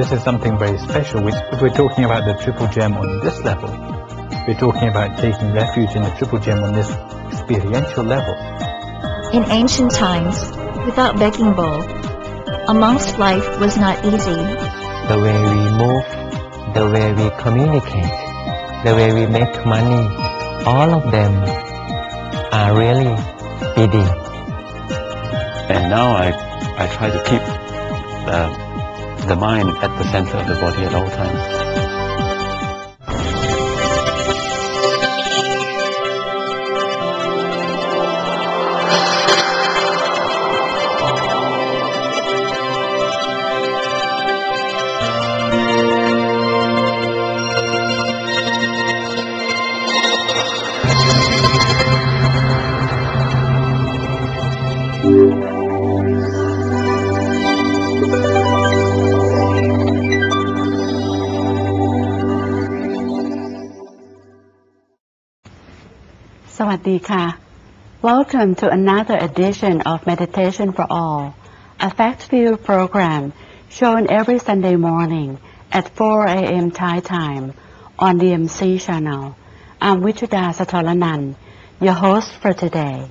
this is something very special. If we're talking about the triple gem on this level, we're talking about taking refuge in the triple gem on this experiential level. In ancient times, without begging bowl, a monk's life was not easy. The way we move, the way we communicate, the way we make money, all of them are really speedy. And now I try to keep the mind at the center of the body at all times. Sawadika. Welcome to another edition of Meditation for All, a fact-filled program shown every Sunday morning at 4 a.m. Thai time on DMC channel. I'm Wichuda Satolanan, your host for today.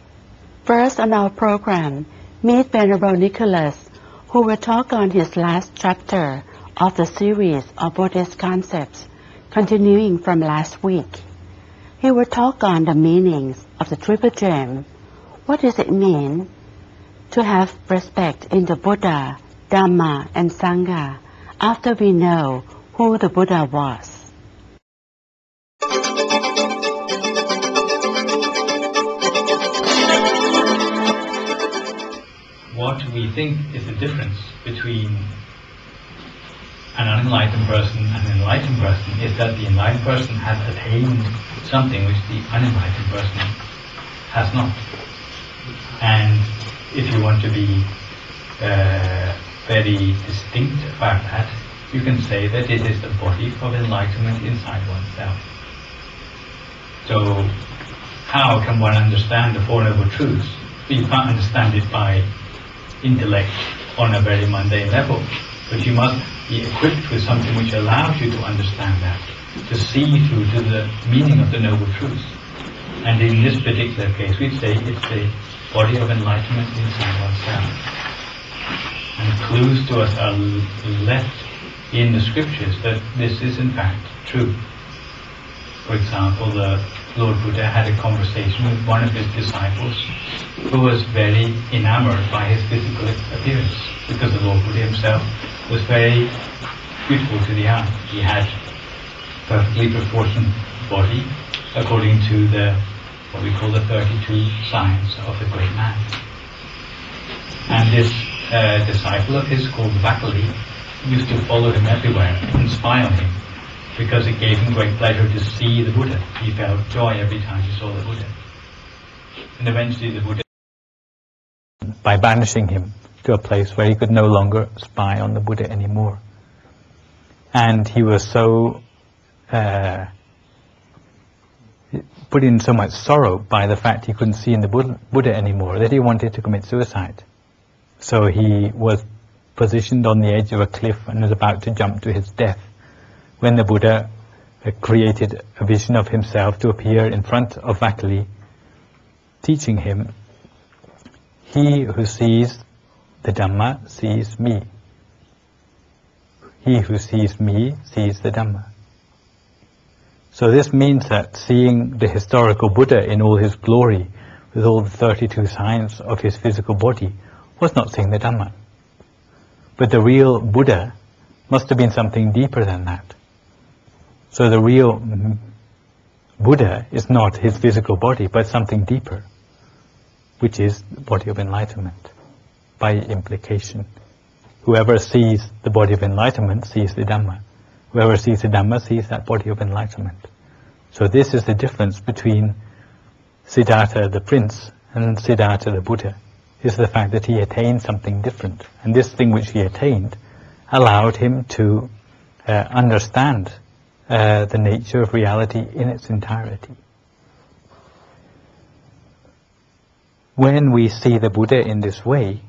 First on our program, meet Venerable Nicholas, who will talk on his last chapter of the series of Buddhist concepts, continuing from last week. He will talk on the meanings of the triple gem. What does it mean to have respect in the Buddha, Dhamma, and Sangha after we know who the Buddha was? What we think is the difference between an unenlightened person and an enlightened person is that the enlightened person has attained something which the unenlightened person has not. And if you want to be very distinct about that, you can say that it is the body of enlightenment inside oneself. So how can one understand the Four Noble Truths? You can't understand it by intellect on a very mundane level, but you must be equipped with something which allows you to understand that, to see through to the meaning of the Noble Truths. And in this particular case, we'd say it's the body of enlightenment inside oneself. And clues to us are left in the scriptures that this is in fact true. For example, the Lord Buddha had a conversation with one of his disciples who was very enamored by his physical appearance, because the Lord Buddha himself was very beautiful to the eye. He had perfectly proportioned body according to what we call the 32 signs of the great man. And this disciple of his called Vakali used to follow him everywhere and spy on him, because it gave him great pleasure to see the Buddha. He felt joy every time he saw the Buddha. And eventually the Buddha, by banishing him to a place where he could no longer spy on the Buddha anymore. And he was so put in so much sorrow by the fact he couldn't see in the Buddha anymore that he wanted to commit suicide. So he was positioned on the edge of a cliff and was about to jump to his death when the Buddha created a vision of himself to appear in front of Vakali, teaching him, "He who sees the Dhamma sees me. He who sees me sees the Dhamma." So this means that seeing the historical Buddha in all his glory, with all the 32 signs of his physical body, was not seeing the Dhamma. But the real Buddha must have been something deeper than that. So the real Buddha is not his physical body, but something deeper, which is the body of enlightenment, by implication. Whoever sees the body of enlightenment sees the Dhamma. Whoever sees the Dhamma sees that body of enlightenment. So this is the difference between Siddhartha the prince and Siddhartha the Buddha, is the fact that he attained something different. And this thing which he attained allowed him to understand the nature of reality in its entirety. When we see the Buddha in this way,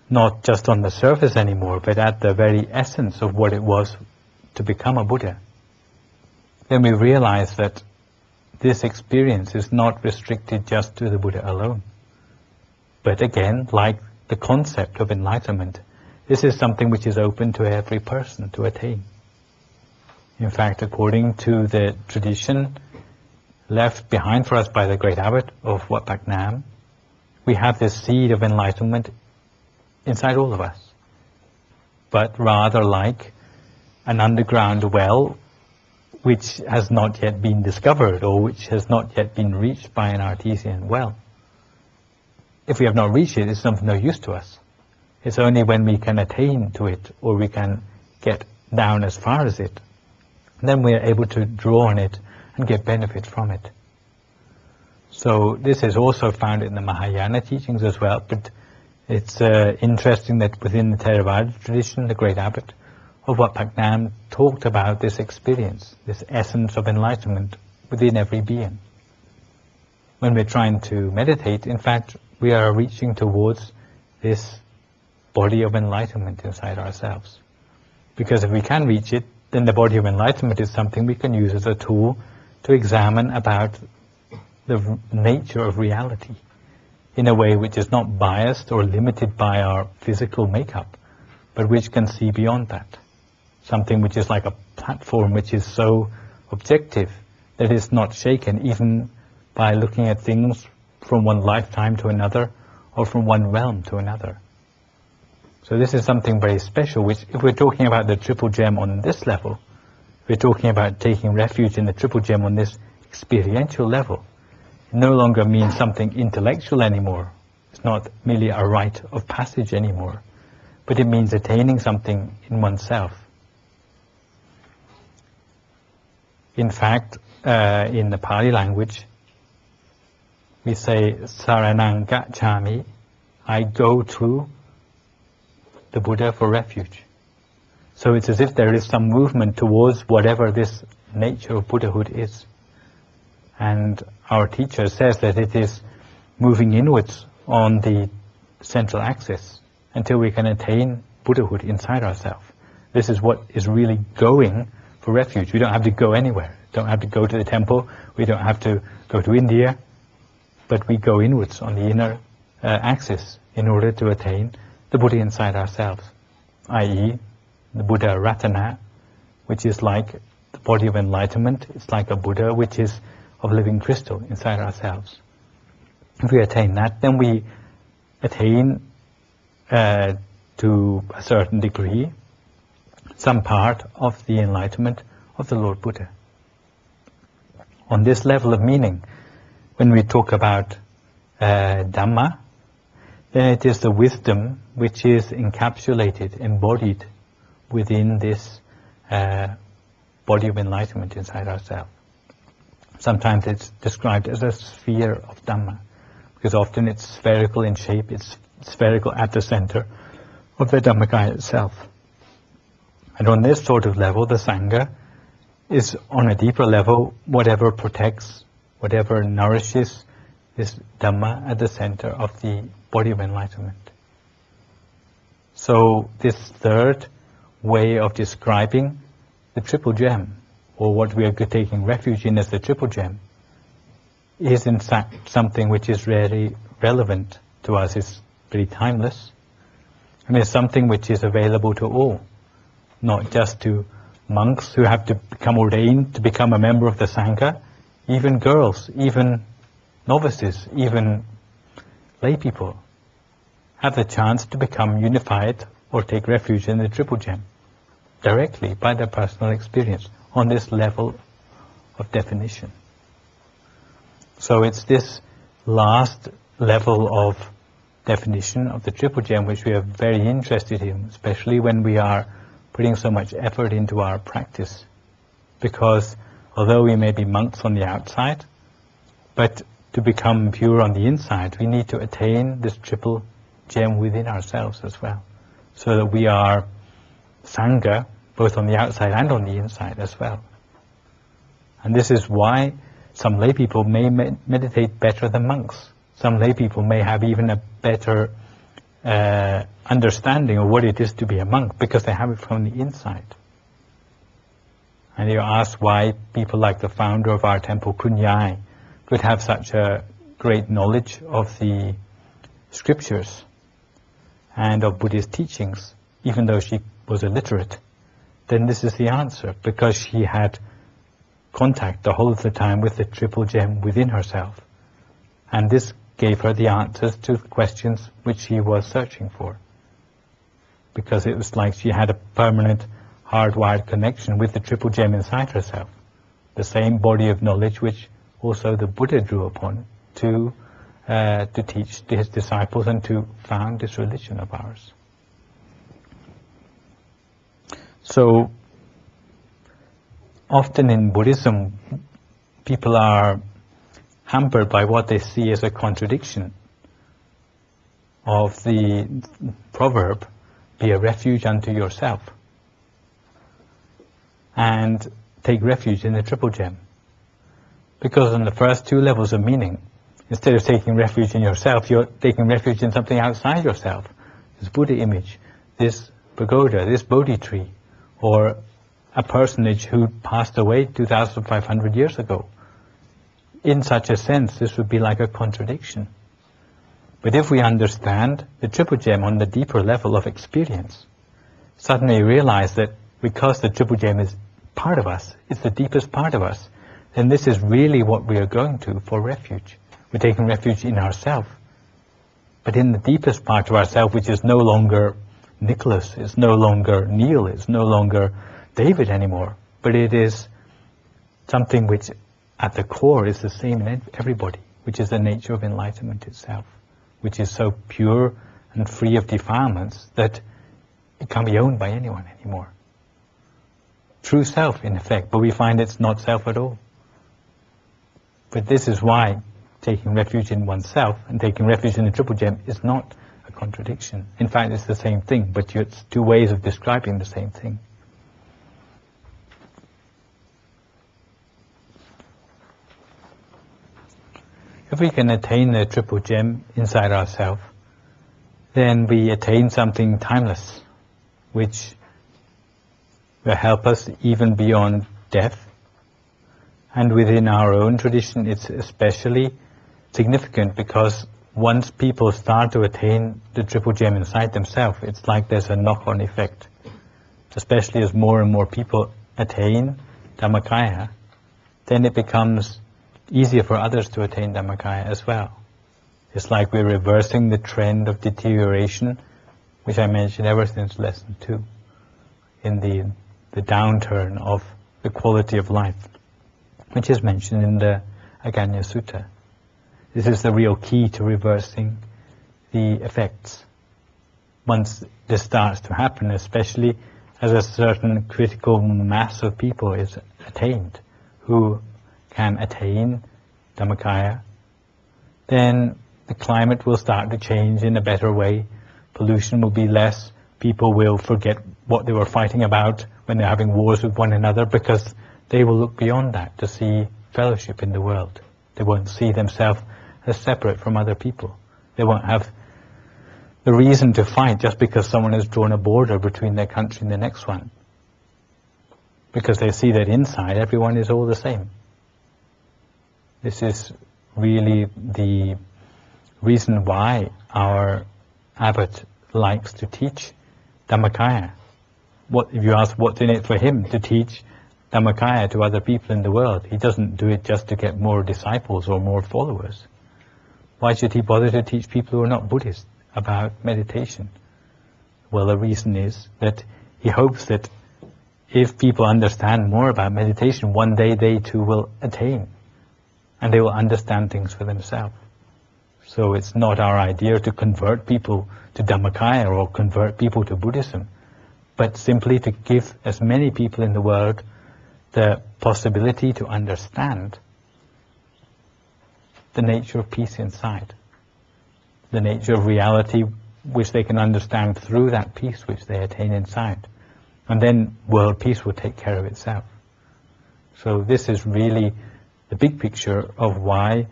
not just on the surface anymore, but at the very essence of what it was to become a Buddha, then we realize that this experience is not restricted just to the Buddha alone. But again, like the concept of enlightenment, this is something which is open to every person to attain. In fact, according to the tradition left behind for us by the great abbot of Wat Pak Nam, we have this seed of enlightenment inside all of us, but rather like an underground well which has not yet been discovered or which has not yet been reached by an artesian well. If we have not reached it, it's of no use to us. It's only when we can attain to it or we can get down as far as it, then we are able to draw on it and get benefit from it. So this is also found in the Mahayana teachings as well, but it's interesting that within the Theravada tradition, the great abbot of Wat Pak Nam talked about this experience, this essence of enlightenment within every being. When we're trying to meditate, in fact, we are reaching towards this body of enlightenment inside ourselves. Because if we can reach it, then the body of enlightenment is something we can use as a tool to examine about the nature of reality in a way which is not biased or limited by our physical makeup, but which can see beyond that. Something which is like a platform which is so objective that it's not shaken even by looking at things from one lifetime to another or from one realm to another. So this is something very special, which if we're talking about the triple gem on this level, we're talking about taking refuge in the triple gem on this experiential level. It no longer means something intellectual anymore. It's not merely a rite of passage anymore, but it means attaining something in oneself. In fact, in the Pali language, we say, Saranang Gacchami, I go to the Buddha for refuge. So it's as if there is some movement towards whatever this nature of Buddhahood is. And our teacher says that it is moving inwards on the central axis until we can attain Buddhahood inside ourselves. This is what is really going for refuge. We don't have to go anywhere. We don't have to go to the temple. We don't have to go to India. But we go inwards on the inner axis in order to attain the Buddha inside ourselves, i.e. the Buddha Ratana, which is like the body of enlightenment. It's like a Buddha which is of living crystal inside ourselves. If we attain that, then we attain to a certain degree some part of the enlightenment of the Lord Buddha. On this level of meaning, when we talk about Dhamma, then it is the wisdom which is encapsulated, embodied within this body of enlightenment inside ourselves. Sometimes it's described as a sphere of Dhamma, because often it's spherical in shape, it's spherical at the center of the Dhammacaya itself. And on this sort of level, the Sangha is on a deeper level, whatever protects, whatever nourishes this Dhamma at the center of the body of enlightenment. So this third way of describing the triple gem, or what we are taking refuge in as the triple gem, is in fact something which is really relevant to us. It's very timeless, and it's something which is available to all, not just to monks who have to become ordained to become a member of the Sangha, even girls, even novices, even lay people have the chance to become unified or take refuge in the triple gem directly by their personal experience on this level of definition. So it's this last level of definition of the triple gem which we are very interested in, especially when we are putting so much effort into our practice. Because although we may be monks on the outside, but to become pure on the inside, we need to attain this triple gem within ourselves as well, so that we are Sangha both on the outside and on the inside as well. And this is why some lay people may meditate better than monks. Some lay people may have even a better understanding of what it is to be a monk, because they have it from the inside. And you ask why people like the founder of our temple, Kunyai, could have such a great knowledge of the scriptures and of Buddhist teachings, even though she was illiterate. Then this is the answer, because she had contact the whole of the time with the triple gem within herself. And this gave her the answers to questions which she was searching for. Because it was like she had a permanent, hardwired connection with the triple gem inside herself. The same body of knowledge which also the Buddha drew upon to teach his disciples and to found this religion of ours. So, often in Buddhism, people are hampered by what they see as a contradiction of the proverb, be a refuge unto yourself, and take refuge in the triple gem. Because on the first two levels of meaning, instead of taking refuge in yourself, you're taking refuge in something outside yourself. This Buddha image, this pagoda, this Bodhi tree, or a personage who passed away 2,500 years ago. In such a sense, this would be like a contradiction. But if we understand the triple gem on the deeper level of experience, suddenly realize that because the triple gem is part of us, it's the deepest part of us, then this is really what we are going to for refuge. We're taking refuge in ourselves. But in the deepest part of ourselves, which is no longer Nicholas, it's no longer Neil, it's no longer David anymore, but it is something which at the core is the same in everybody, which is the nature of enlightenment itself, which is so pure and free of defilements that it can't be owned by anyone anymore. True self, in effect, but we find it's not self at all. But this is why taking refuge in oneself and taking refuge in the triple gem is not a contradiction. In fact, it's the same thing, but it's two ways of describing the same thing. If we can attain the triple gem inside ourselves, then we attain something timeless, which will help us even beyond death. And within our own tradition, it's especially significant because once people start to attain the triple gem inside themselves, it's like there's a knock-on effect. Especially as more and more people attain Dhammakaya, then it becomes easier for others to attain Dhammakaya as well. It's like we're reversing the trend of deterioration, which I mentioned ever since lesson 2, in the downturn of the quality of life, which is mentioned in the Aganya Sutta. This is the real key to reversing the effects. Once this starts to happen, especially as a certain critical mass of people is attained, who can attain Dhammakaya, then the climate will start to change in a better way. Pollution will be less. People will forget what they were fighting about when they're having wars with one another, because they will look beyond that to see fellowship in the world. They won't see themselves as separate from other people. They won't have the reason to fight just because someone has drawn a border between their country and the next one. Because they see that inside everyone is all the same. This is really the reason why our abbot likes to teach Dhammakaya. If you ask what's in it for him to teach Dhammakaya to other people in the world, he doesn't do it just to get more disciples or more followers. Why should he bother to teach people who are not Buddhist about meditation? Well, the reason is that he hopes that if people understand more about meditation, one day they too will attain, and they will understand things for themselves. So it's not our idea to convert people to Dhammakaya or convert people to Buddhism, but simply to give as many people in the world the possibility to understand the nature of peace inside, the nature of reality which they can understand through that peace which they attain inside. And then world peace will take care of itself. So this is really the big picture of why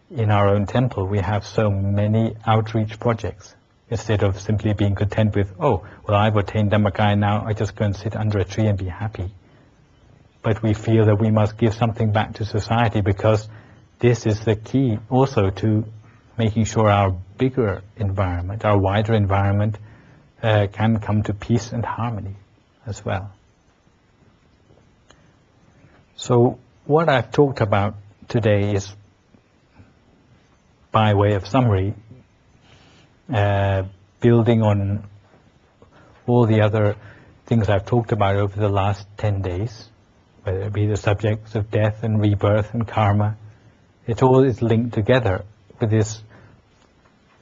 in our own temple we have so many outreach projects. instead of simply being content with, oh, well, I've attained Dhammakaya now, I just go and sit under a tree and be happy. But we feel that we must give something back to society, because this is the key also to making sure our bigger environment, our wider environment, can come to peace and harmony as well. So what I've talked about today is, by way of summary, building on all the other things I've talked about over the last 10 days, whether it be the subjects of death and rebirth and karma. It all is linked together with this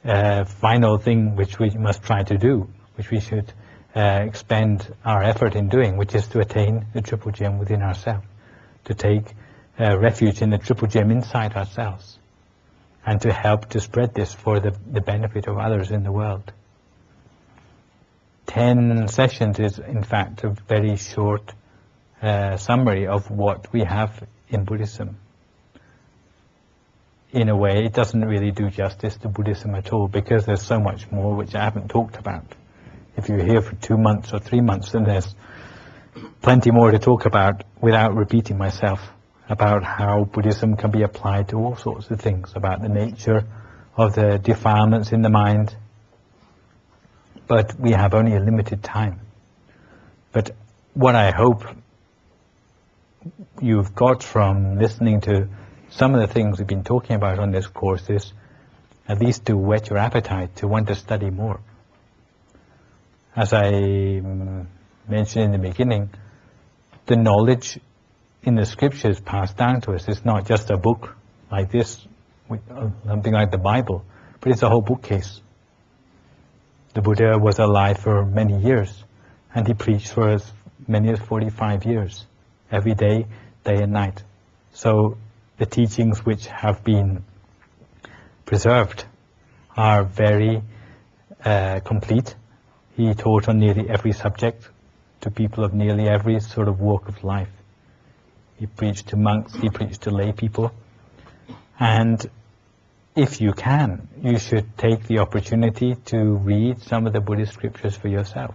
final thing which we must try to do, which we should expend our effort in doing, which is to attain the triple gem within ourselves, to take refuge in the triple gem inside ourselves, and to help to spread this for the benefit of others in the world. 10 sessions is in fact a very short summary of what we have in Buddhism. In a way, it doesn't really do justice to Buddhism at all, because there's so much more which I haven't talked about. If you're here for 2 months or 3 months, then there's plenty more to talk about without repeating myself, about how Buddhism can be applied to all sorts of things, about the nature of the defilements in the mind. But we have only a limited time. But what I hope you've got from listening to some of the things we've been talking about on this course is at least to whet your appetite to want to study more. As I mentioned in the beginning, the knowledge in the scriptures passed down to us is not just a book like this, something like the Bible, but it's a whole bookcase. The Buddha was alive for many years, and he preached for as many as 45 years, every day, day and night. So the teachings which have been preserved are very complete. He taught on nearly every subject to people of nearly every sort of walk of life. He preached to monks, he preached to lay people. And if you can, you should take the opportunity to read some of the Buddhist scriptures for yourself,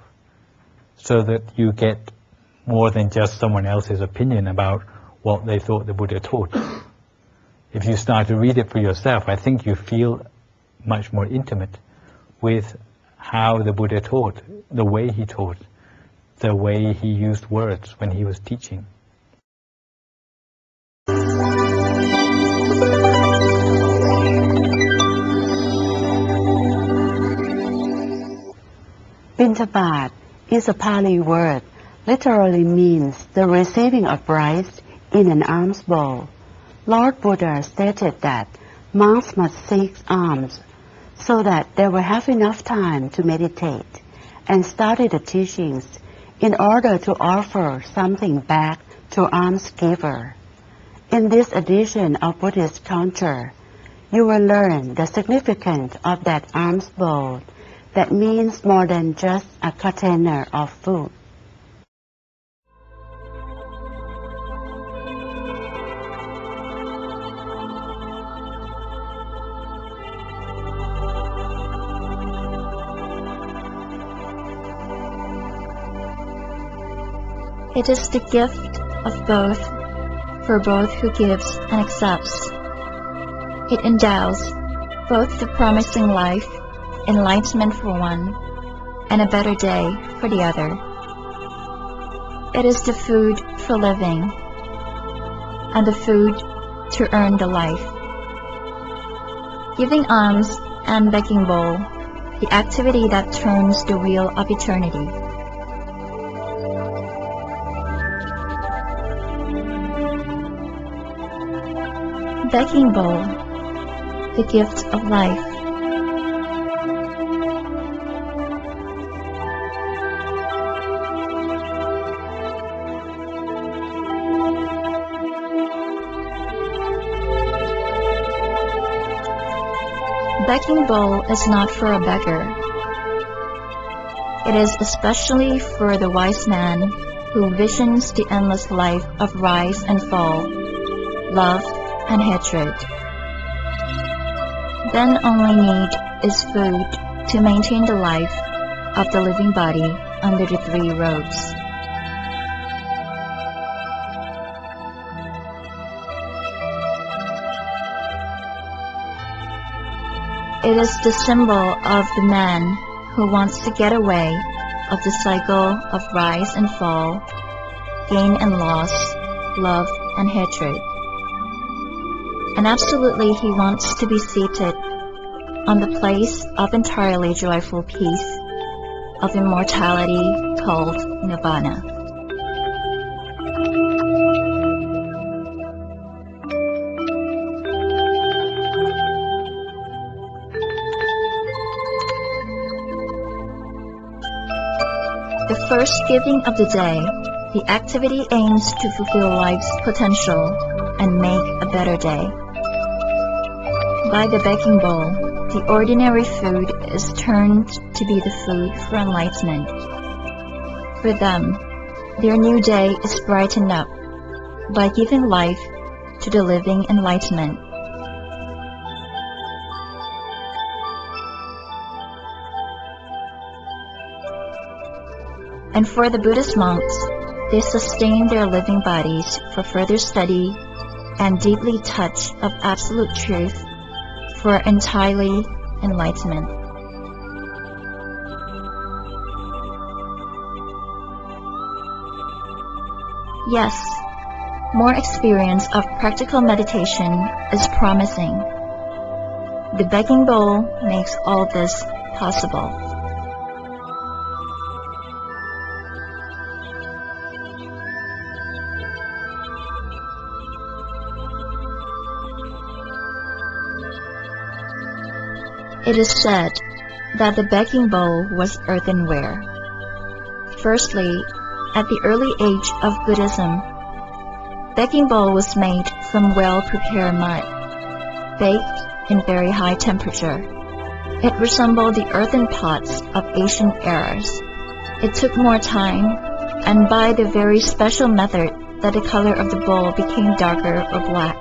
so that you get more than just someone else's opinion about what they thought the Buddha taught. If you start to read it for yourself, I think you feel much more intimate with how the Buddha taught, the way he taught, the way he used words when he was teaching. Bintabat is a Pali word, literally means the receiving of rice in an alms bowl. Lord Buddha stated that monks must seek alms so that they will have enough time to meditate and study the teachings in order to offer something back to alms giver. In this edition of Buddhist culture, you will learn the significance of that alms bowl that means more than just a container of food. It is the gift of both, for both who gives and accepts. It endows both the promising life, enlightenment for one, and a better day for the other. It is the food for living, and the food to earn the life. Giving alms and begging bowl, the activity that turns the wheel of eternity. Begging bowl, the gift of life. Begging bowl is not for a beggar. It is especially for the wise man who visions the endless life of rise and fall, love and hatred. Then only need is food to maintain the life of the living body under the three robes. It is the symbol of the man who wants to get away of the cycle of rise and fall, gain and loss, love and hatred. And absolutely he wants to be seated on the place of entirely joyful peace, of immortality called Nirvana. The first giving of the day, the activity aims to fulfill life's potential and make a better day. By the baking bowl, the ordinary food is turned to be the food for enlightenment. For them, their new day is brightened up by giving life to the living enlightenment. And for the Buddhist monks, they sustain their living bodies for further study and deeply touch of absolute truth for entirely enlightenment. Yes, more experience of practical meditation is promising. The begging bowl makes all this possible. It is said that the begging bowl was earthenware. Firstly, at the early age of Buddhism, begging bowl was made from well-prepared mud, baked in very high temperature. It resembled the earthen pots of ancient eras. It took more time, and by the very special method that the color of the bowl became darker or black,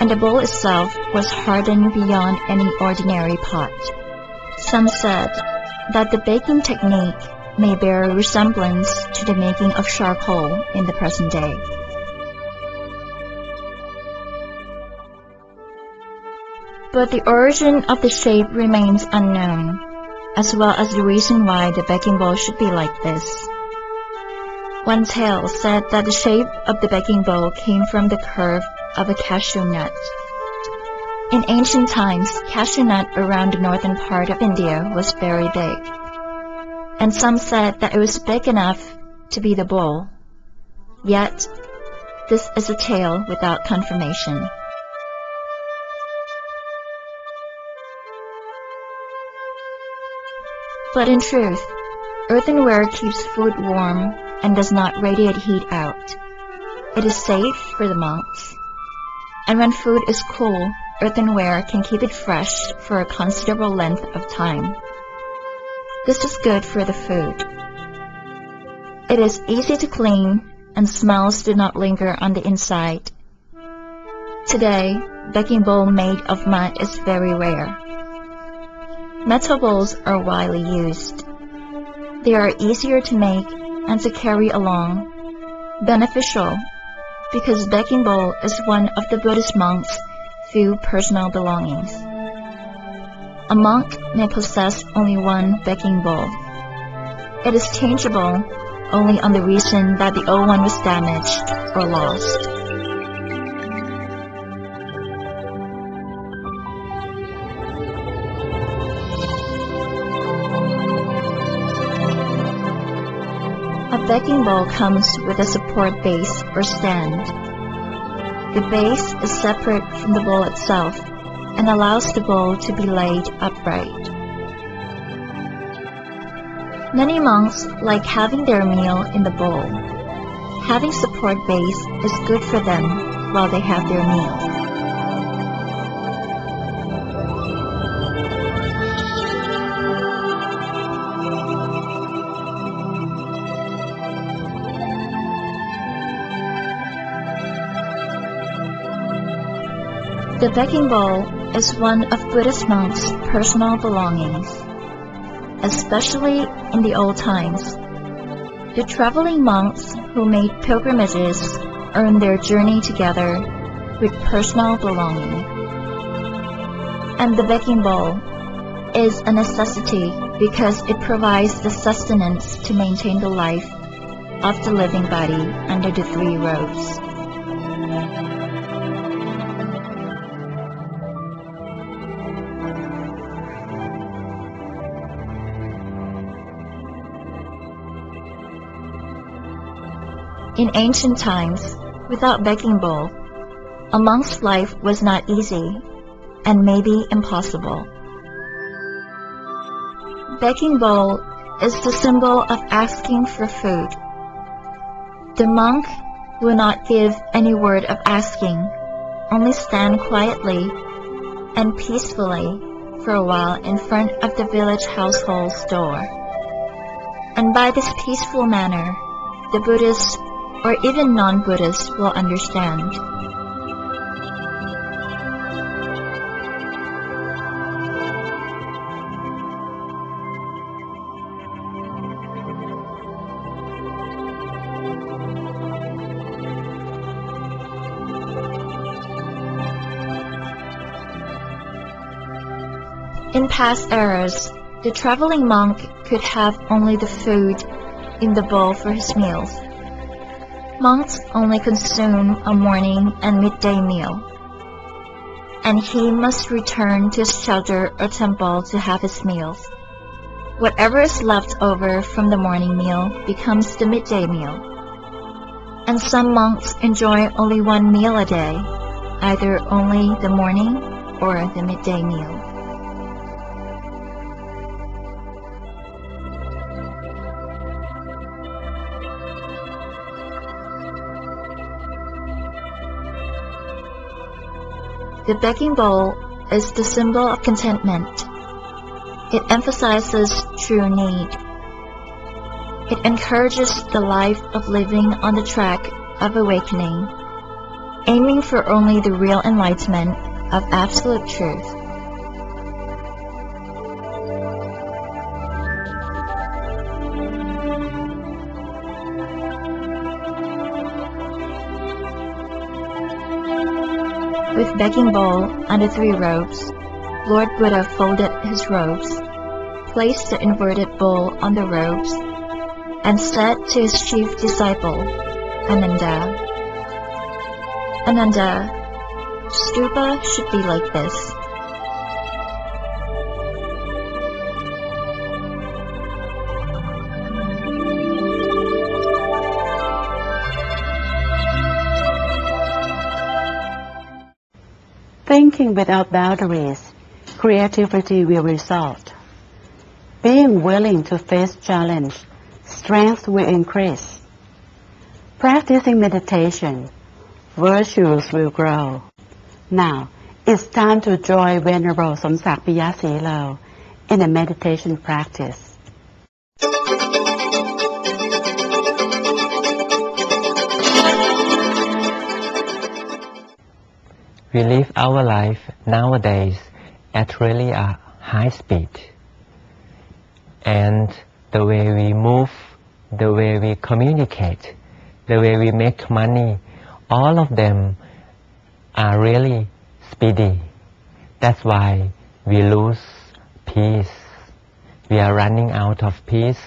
and the bowl itself was hardened beyond any ordinary pot. Some said that the baking technique may bear a resemblance to the making of charcoal in the present day. But the origin of the shape remains unknown, as well as the reason why the baking bowl should be like this. One tale said that the shape of the baking bowl came from the curve of a cashew nut. In ancient times, cashew nut around the northern part of India was very big, and some said that it was big enough to be the bowl. Yet, this is a tale without confirmation. But in truth, earthenware keeps food warm and does not radiate heat out. It is safe for the monks. And when food is cool, earthenware can keep it fresh for a considerable length of time. This is good for the food. It is easy to clean, and smells do not linger on the inside. Today, baking bowl made of mud is very rare. Metal bowls are widely used. They are easier to make and to carry along, beneficial, because baking bowl is one of the Buddhist monks' few personal belongings. A monk may possess only one baking bowl. It is changeable only on the reason that the old one was damaged or lost. A baking bowl comes with a support base or stand. The base is separate from the bowl itself and allows the bowl to be laid upright. Many monks like having their meal in the bowl. Having support base is good for them while they have their meal. The baking bowl is one of Buddhist monks' personal belongings. especially in the old times. The traveling monks who made pilgrimages earned their journey together with personal belonging. And the begging bowl is a necessity because it provides the sustenance to maintain the life of the living body under the three robes. In ancient times, without begging bowl, a monk's life was not easy and maybe impossible. Begging bowl is the symbol of asking for food. The monk will not give any word of asking, only stand quietly and peacefully for a while in front of the village household's door. And by this peaceful manner, the Buddhists or even non-Buddhists will understand. In past eras, the traveling monk could have only the food in the bowl for his meals. Monks only consume a morning and midday meal, and he must return to his shelter or temple to have his meals. Whatever is left over from the morning meal becomes the midday meal. And some monks enjoy only one meal a day, either only the morning or the midday meal. The begging bowl is the symbol of contentment. It emphasizes true need. It encourages the life of living on the track of awakening, aiming for only the real enlightenment of absolute truth. With begging bowl and the three robes, Lord Buddha folded his robes, placed the inverted bowl on the robes, and said to his chief disciple, Ananda, "Ananda, stupa should be like this." Thinking without boundaries, creativity will result. Being willing to face challenge, strength will increase. Practicing meditation, virtues will grow. Now, it's time to join Venerable Somsak Piyasilo in a meditation practice. We live our life nowadays at really a high speed. And the way we move, the way we communicate, the way we make money, all of them are really speedy. That's why we lose peace. We are running out of peace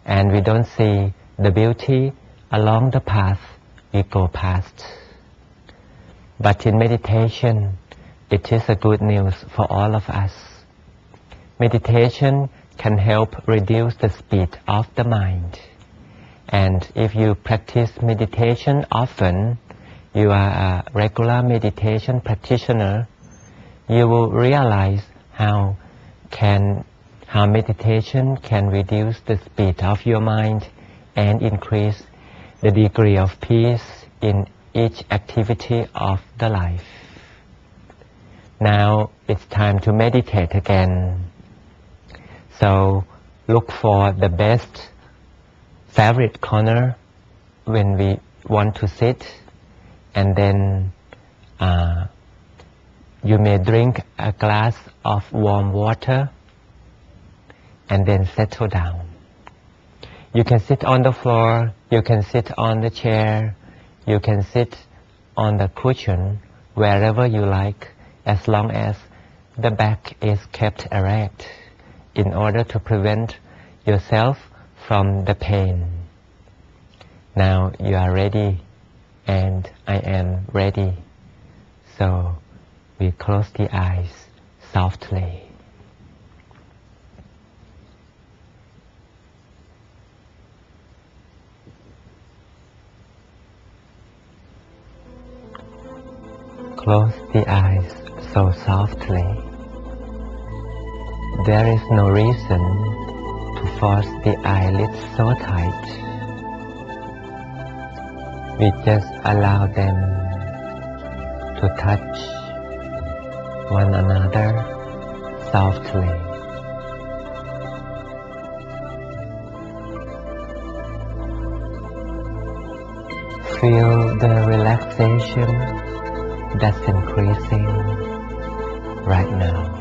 and we don't see the beauty along the path we go past. But in meditation, it is a good news for all of us. Meditation can help reduce the speed of the mind. And if you practice meditation often, you are a regular meditation practitioner, you will realize how meditation can reduce the speed of your mind and increase the degree of peace in each activity of the life. Now it's time to meditate again. So look for the best favorite corner when we want to sit, and then you may drink a glass of warm water, and then settle down. You can sit on the floor, you can sit on the chair, you can sit on the cushion, wherever you like, as long as the back is kept erect in order to prevent yourself from the pain. Now you are ready and I am ready. So we close the eyes softly. Close the eyes so softly. There is no reason to force the eyelids so tight. We just allow them to touch one another softly. Feel the relaxation that's increasing right now.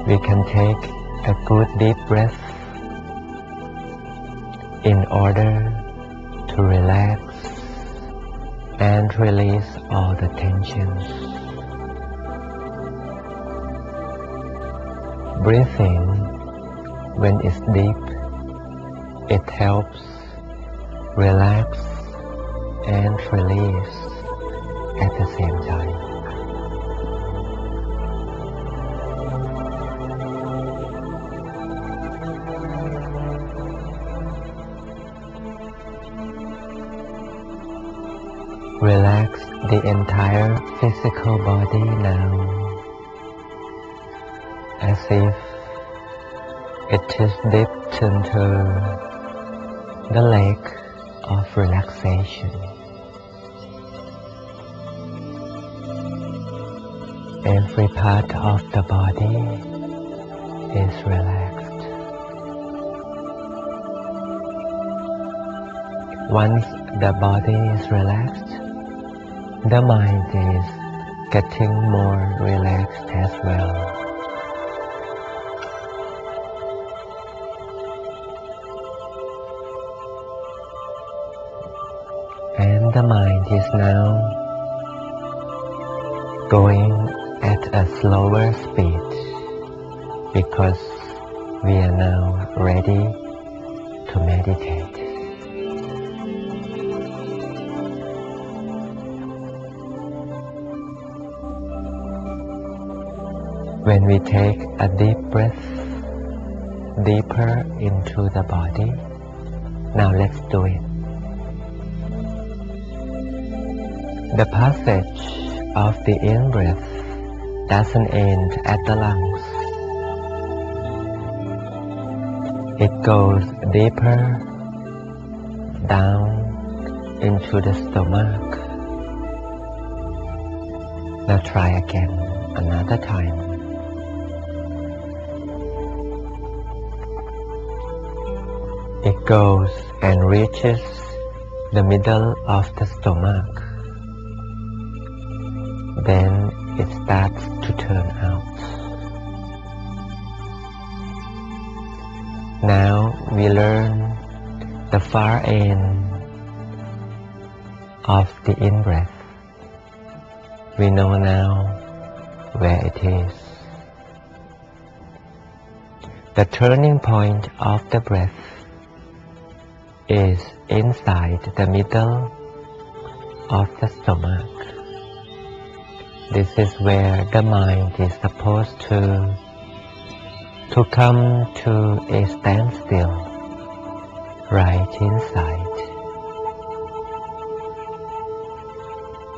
We can take a good deep breath in order to relax and release all the tensions. Breathing, when it's deep, it helps relax and release at the same time. Relax the entire physical body now, as if it is dipped into the lake of relaxation. Every part of the body is relaxed. Once the body is relaxed, the mind is getting more relaxed as well. And the mind is now going at a slower speed because we are now ready to meditate. When we take a deep breath deeper into the body, now let's do it. The passage of the in-breath doesn't end at the lungs. It goes deeper down into the stomach. Now try again, another time. It goes and reaches the middle of the stomach. Then it starts to turn out. Now we learn the far end of the in-breath. We know now where it is. The turning point of the breath is inside the middle of the stomach. This is where the mind is supposed to come to a standstill, right inside.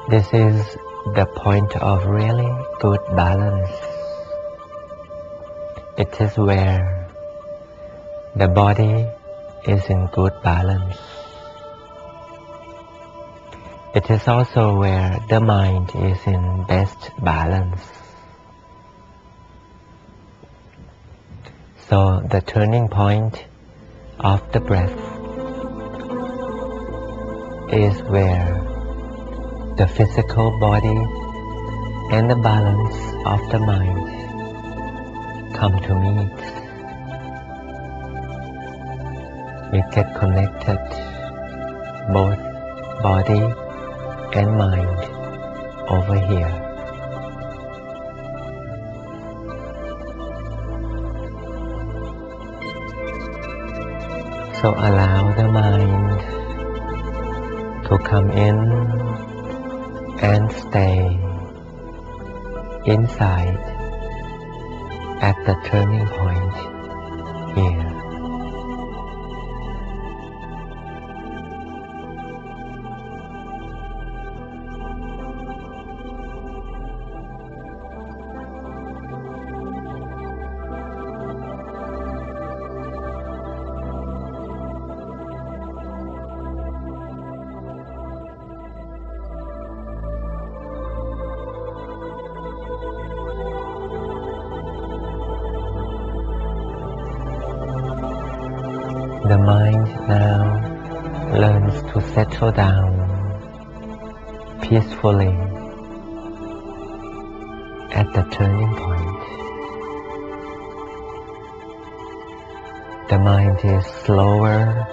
This is the point of really good balance. It is where the body is in good balance. It is also where the mind is in best balance. So the turning point of the breath is where the physical body and the balance of the mind come to meet. We get connected, both body and mind over here. So allow the mind to come in and stay inside at the turning point here. The mind now learns to settle down peacefully at the turning point. The mind is slower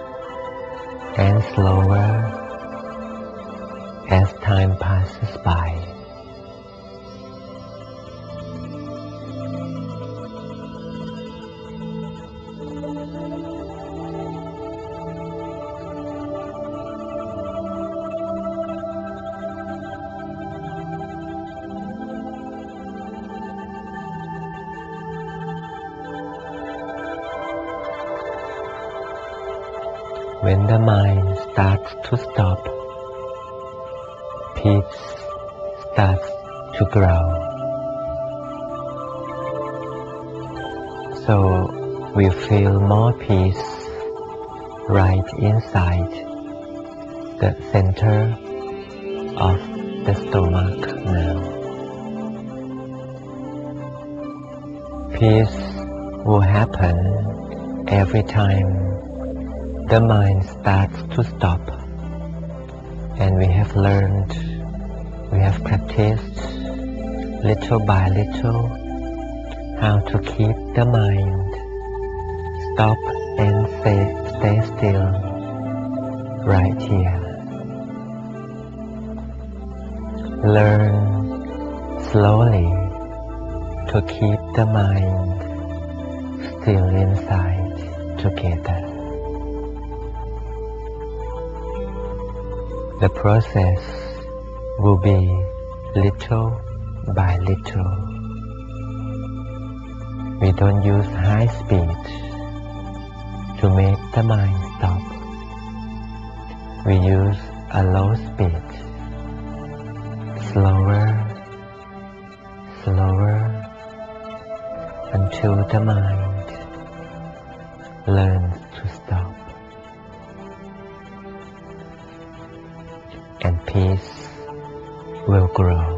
and slower as time passes by. When the mind starts to stop, peace starts to grow. So we feel more peace right inside the center of the stomach now. Peace will happen every time the mind starts to stop, and we have learned, we have practiced little by little how to keep the mind stop and stay still right here. Learn slowly to keep the mind still inside together. The process will be little by little. We don't use high speed to make the mind stop. We use a low speed, slower, slower, until the mind learns to stop. And peace will grow.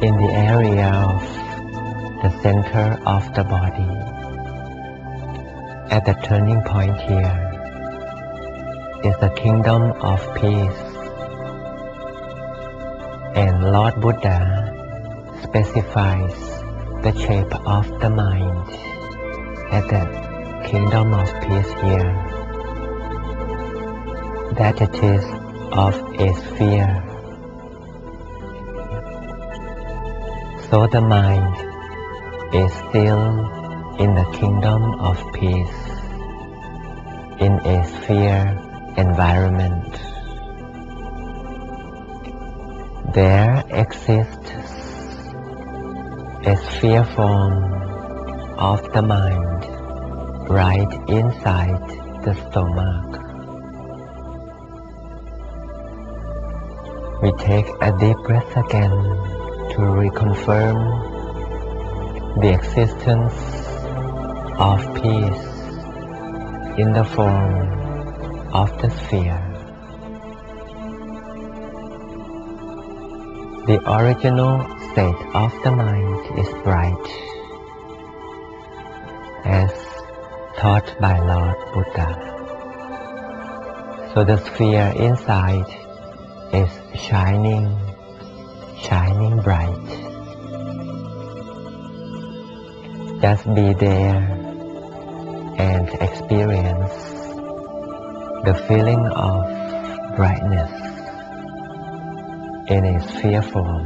In the area of the center of the body, at the turning point here, is the kingdom of peace. And Lord Buddha specifies the shape of the mind at the kingdom of peace here, that it is of a sphere. So the mind is still in the kingdom of peace, in a sphere environment. There exists a sphere form of the mind right inside the stomach. We take a deep breath again to reconfirm the existence of peace in the form of the sphere. The original state of the mind is bright, as taught by Lord Buddha. So the sphere inside is shining bright. Just be there and experience the feeling of brightness in a sphere form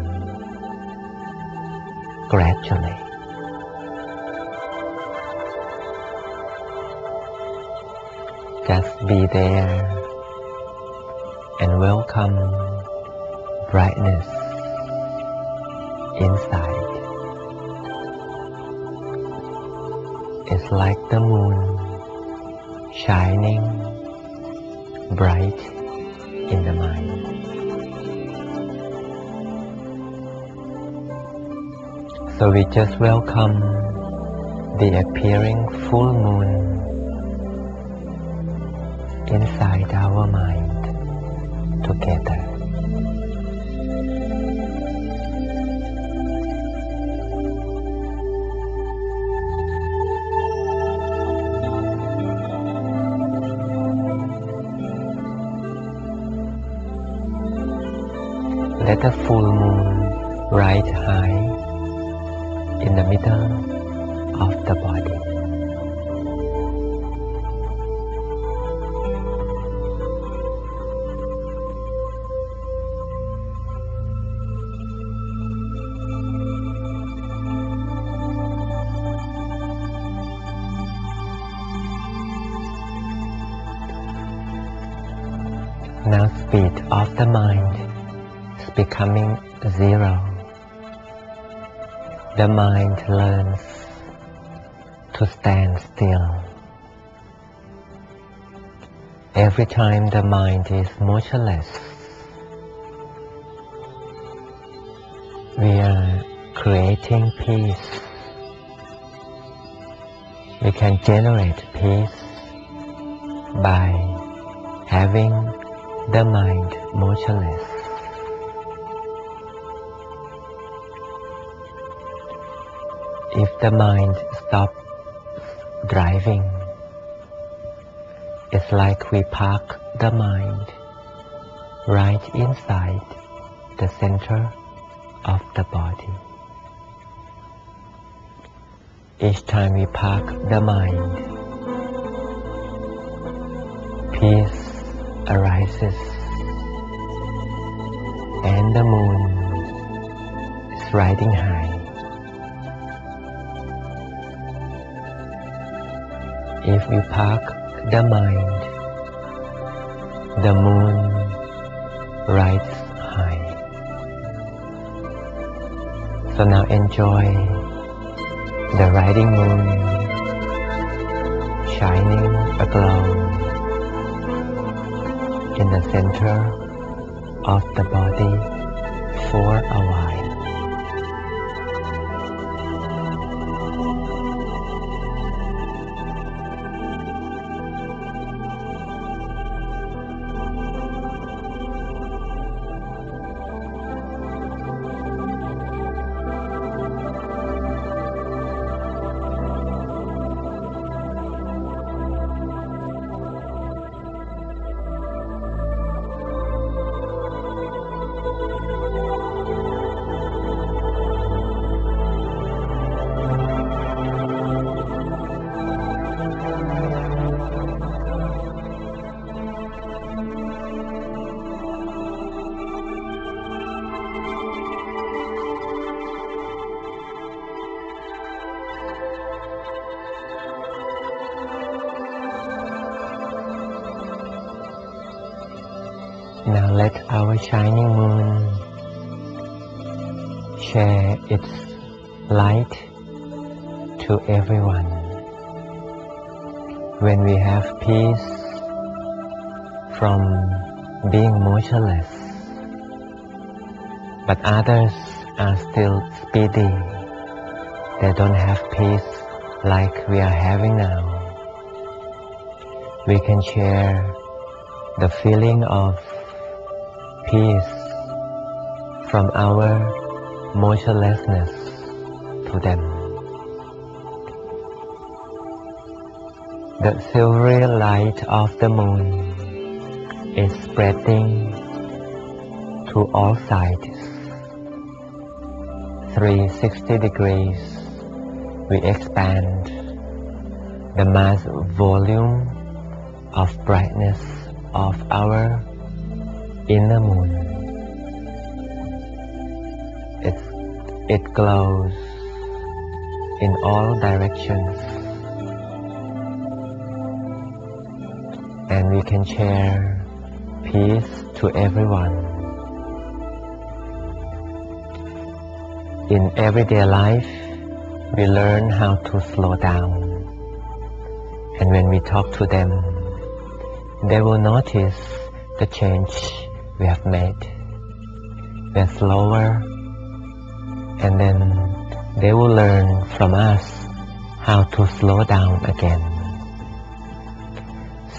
gradually. Just be there and welcome brightness inside. It's like the moon shining bright in the mind. So we just welcome the appearing full moon inside our mind together. Let the full moon rise high in the middle of the body. Now speed of the mind is becoming zero. The mind learns to stand still. Every time the mind is motionless, we are creating peace. We can generate peace by having the mind motionless. If the mind stops driving, it's like we park the mind right inside the center of the body. Each time we park the mind, peace arises and the moon is riding high. If we park the mind, the moon rides high. So now enjoy the riding moon shining aglow in the center of the body for a while. Now let our shining moon share its light to everyone. When we have peace from being motionless, but others are still speedy, they don't have peace like we are having now, we can share the feeling of peace from our motionlessness to them. The silvery light of the moon is spreading to all sides. 360 degrees, we expand the mass volume of brightness of our inner moon. It glows in all directions, and we can share peace to everyone. In everyday life, we learn how to slow down, and when we talk to them, they will notice the change we have made. We're slower, and then they will learn from us how to slow down again.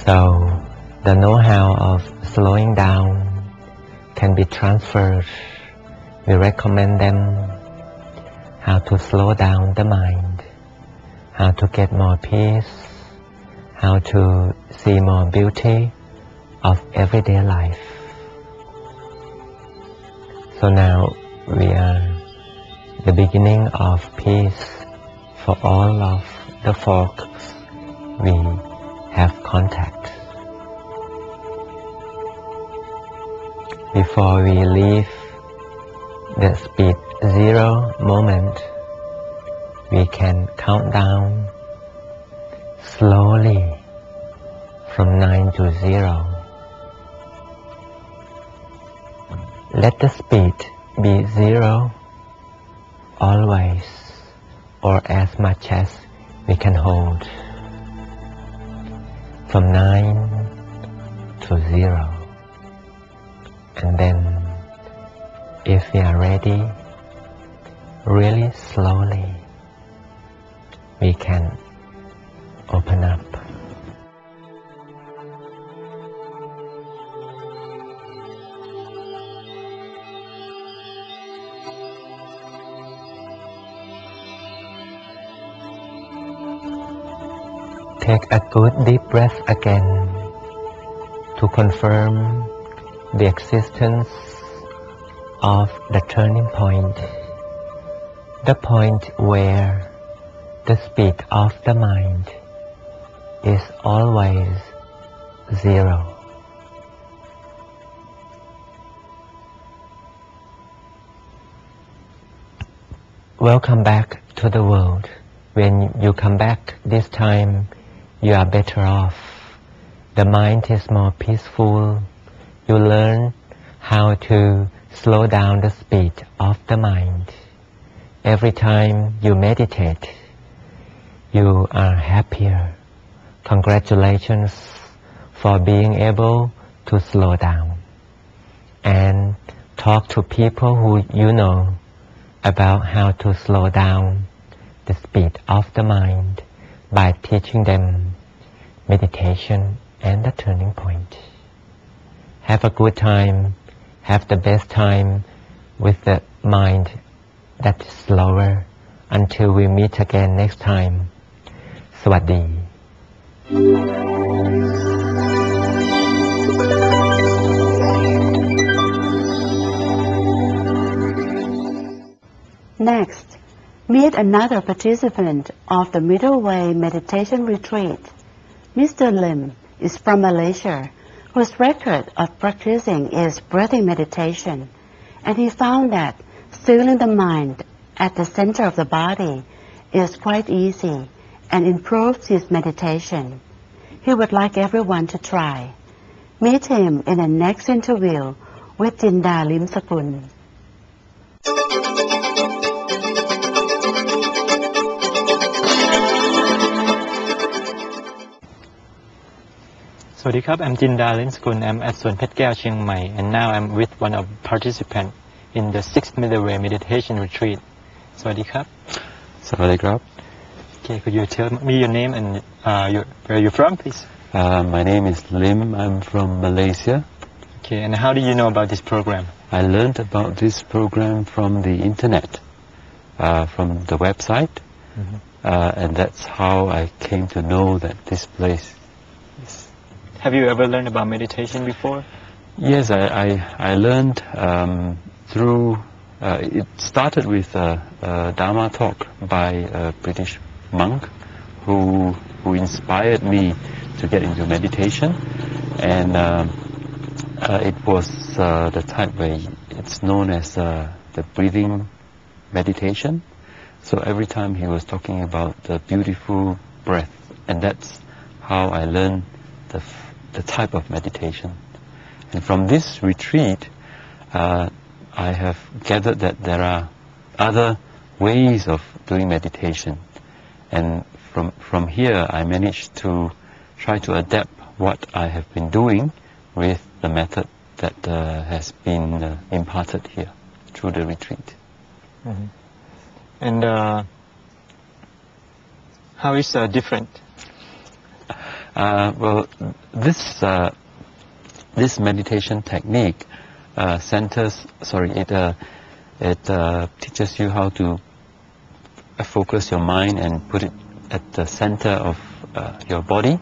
So the know-how of slowing down can be transferred. We recommend them how to slow down the mind, how to get more peace, how to see more beauty of everyday life. So now we are the beginning of peace for all of the folks we have contact. Before we leave the speed zero moment, we can count down slowly from 9 to 0. Let the speed be 0 always, or as much as we can hold. From 9 to 0. And then, if we are ready, really slowly, we can open up. Take a good deep breath again to confirm the existence of the turning point, the point where the speed of the mind is always 0. Welcome back to the world. When you come back this time, you are better off. The mind is more peaceful. You learn how to slow down the speed of the mind. Every time you meditate, you are happier. Congratulations for being able to slow down. And talk to people who you know about how to slow down the speed of the mind by teaching them meditation and the turning point. Have a good time, have the best time with the mind that is slower until we meet again next time. สวัสดี Next, meet another participant of the Middle Way Meditation Retreat. Mr. Lim is from Malaysia, whose record of practicing is breathing meditation, and he found that feeling the mind at the center of the body is quite easy and improves his meditation. He would like everyone to try. Meet him in the next interview with Jinda Limsakul. Swadikap, I'm Jinda Linskun. I'm at Suan Phet Keo, Chiang Mai, and now I'm with one of participants in the 6th Middle Way Meditation Retreat. Swadikap. Sawadee. Okay, could you tell me your name and where you're from, please? My name is Lim. I'm from Malaysia. Okay, and how do you know about this program? I learned about this program from the internet, from the website, and that's how I came to know that this place is. Have you ever learned about meditation before? Yes, I learned through. It started with a Dharma talk by a British monk who inspired me to get into meditation, and it was the type where it's known as the breathing meditation. So every time he was talking about the beautiful breath, and that's how I learned the type of meditation. And from this retreat, I have gathered that there are other ways of doing meditation, and from here I managed to try to adapt what I have been doing with the method that has been imparted here through the retreat. And how is different? Well, this meditation technique it teaches you how to focus your mind and put it at the center of your body,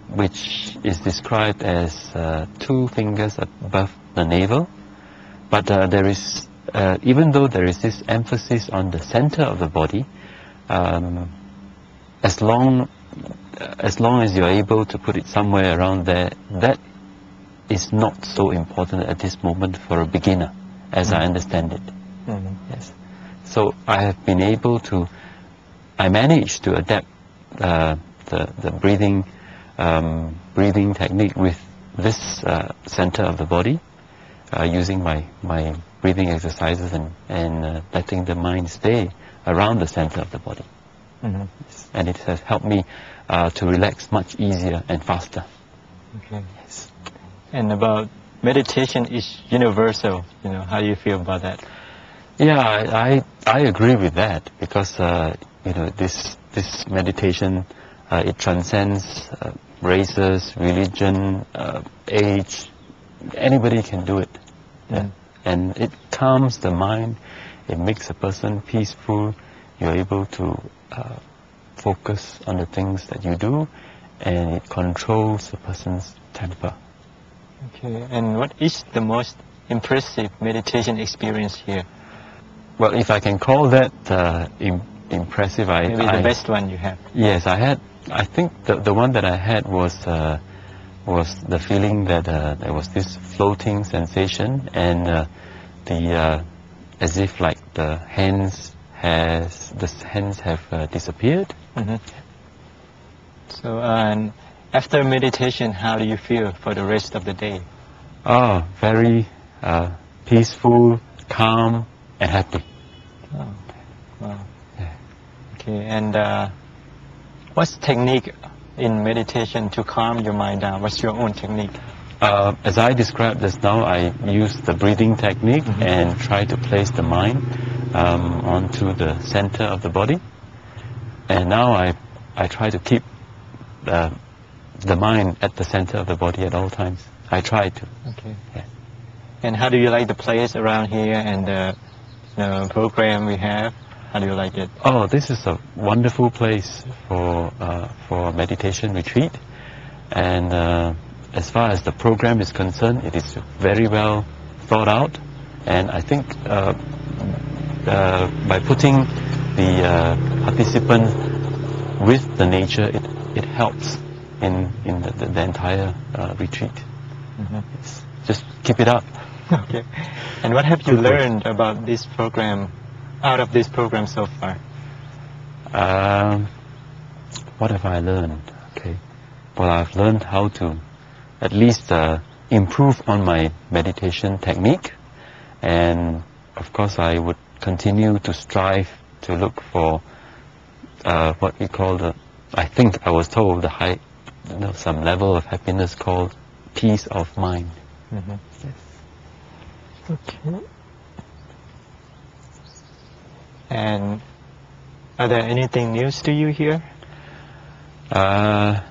which is described as 2 fingers above the navel. But there is, even though there is this emphasis on the center of the body, as long as you're able to put it somewhere around there, that is not so important at this moment for a beginner, as I understand it. Yes. So I have been able to, I managed to adapt the breathing technique with this center of the body, using my breathing exercises and letting the mind stay around the center of the body. Yes. And it has helped me to relax much easier and faster. Okay. Yes. And about meditation is universal. How do you feel about that? Yeah, I agree with that, because this meditation it transcends races, religion, age. Anybody can do it. Yeah. And it calms the mind. It makes a person peaceful. You're able to focus on the things that you do, and it controls the person's temper. Okay, and what is the most impressive meditation experience here? Well, if I can call that impressive, Maybe the best one you have. Yes, I think the one that I had was the feeling that there was this floating sensation, and as if like the hands have disappeared. So, and after meditation, how do you feel for the rest of the day? Oh, very peaceful, calm, and happy. Oh, wow. Yeah. Okay, and what's technique in meditation to calm your mind down? What's your own technique? As I described just now, I use the breathing technique and try to place the mind onto the center of the body. And now I try to keep the mind at the center of the body at all times. I try to. Okay. Yeah. And how do you like the place around here and the program we have? How do you like it? Oh, this is a wonderful place for a meditation retreat. And as far as the program is concerned, it is very well thought out. And I think by putting the participant with the nature, it helps in the entire retreat. Just keep it up. Okay. And what have you learned about this program, out of this program so far? What have I learned? Okay. Well, I've learned how to at least improve on my meditation technique, and of course I would continue to strive to look for what we call I think I was told, the some level of happiness called peace of mind. Mm-hmm. Yes. Okay. And are there anything new to you here? As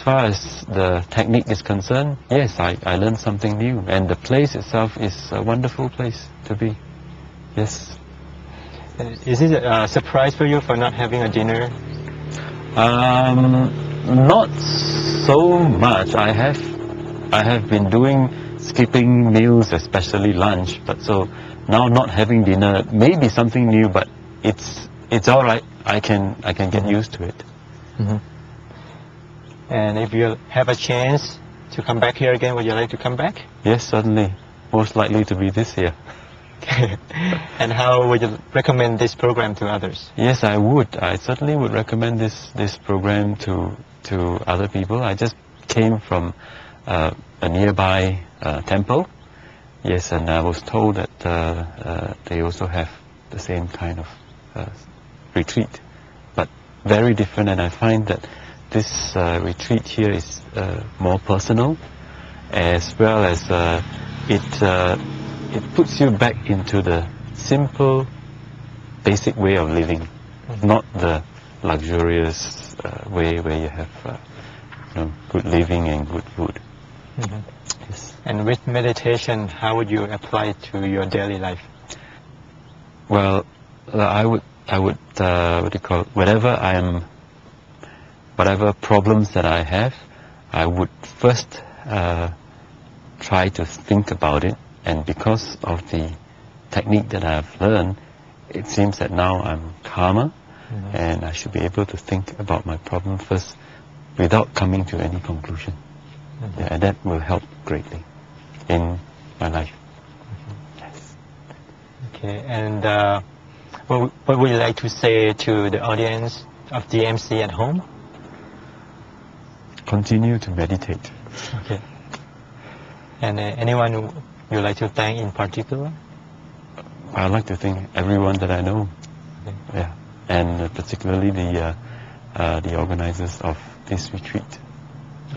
far as the technique is concerned, yes, I learned something new, and the place itself is a wonderful place to be. Yes. Is it a surprise for you for not having a dinner? Not so much. I have been skipping meals, especially lunch, but so now not having dinner may be something new, but it's all right. I can get used to it. Mm-hmm. And if you have a chance to come back here again, would you like to come back? Yes, certainly. Most likely to be this year. And how would you recommend this program to others? Yes, I would. I certainly would recommend this program to other people. I just came from a nearby temple. Yes, and I was told that they also have the same kind of retreat, but very different. And I find that this retreat here is more personal, as well as it puts you back into the simple, basic way of living, not the luxurious way where you have good living and good food. Mm-hmm. Yes. And with meditation, how would you apply it to your daily life? Well, I would what do you call it? Whatever problems that I have, I would first try to think about it, and because of the technique that I've learned, it seems that now I'm calmer, Mm-hmm. and I should be able to think about my problem first without coming to any conclusion. Mm-hmm. Yeah, and that will help greatly in my life. Mm-hmm. Yes. Okay, and what would you like to say to the audience of DMC at home? Continue to meditate. Okay. And anyone who you'd like to thank in particular? I'd like to thank everyone that I know. Okay. Yeah, and particularly the organizers of this retreat,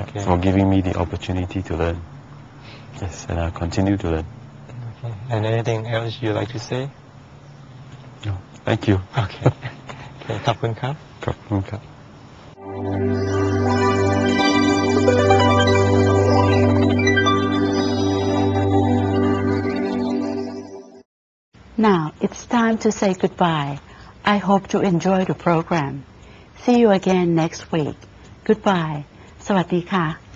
Okay. for giving me the opportunity to learn. Yes, and I'll continue to learn. Okay. And anything else you'd like to say? No, thank you. Okay. Okay, ขอบคุณครับ ขอบคุณครับ Now it's time to say goodbye. I hope to enjoy the program. See you again next week. Goodbye. สวัสดีค่ะ